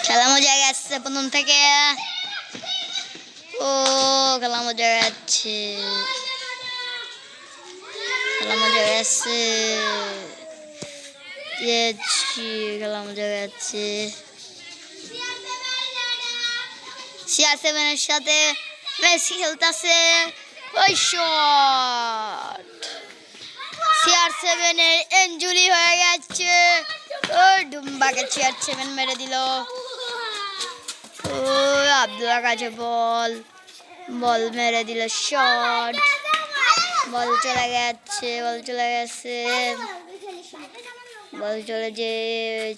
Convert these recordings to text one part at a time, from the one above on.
খেলা মজা গেছে প্রথম থেকে। ও খেলা মজা যাচ্ছে, খেলা মজা গেছে, খেলা মজা যাচ্ছে। CR7 এর সাথে মেসি খেলতেছে। ওই শট, CR7 এর ইনজুরি হয়ে গেছে। ওই ডুম্বাকে CR7 মেরে দিল। ও আব্দুল্লাহর কাছে বল, বল মেরে দিল, শট, বল চলে গেছে, বল চলে গেছে, বল চলে যে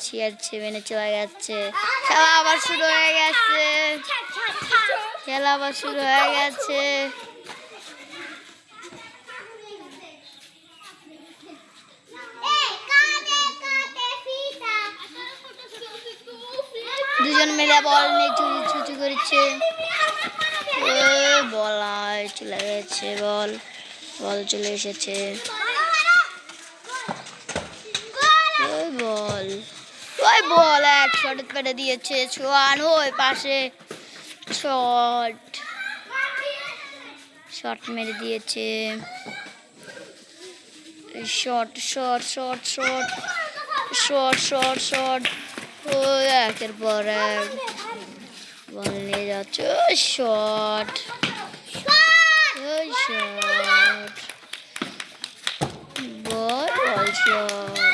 CR7 চলে গেছে। খেলা আবার শুরু হয়ে গেছে, খেলা আবার শুরু হয়ে গেছে। দুজন মিলে বল নিয়ে ছুচু করছে। বল চলে গেছে, বল বল চলে এসেছে। বল, ওই বল এক শট পেরে দিয়েছে ছোয়ান। ওই পাশে শট, শট মেরে দিয়েছে। Shot shot shot shot shot shot shot, ও একের পর এক বল নিয়ে যাচ্ছে। শট, ওই শট, বল বল শট।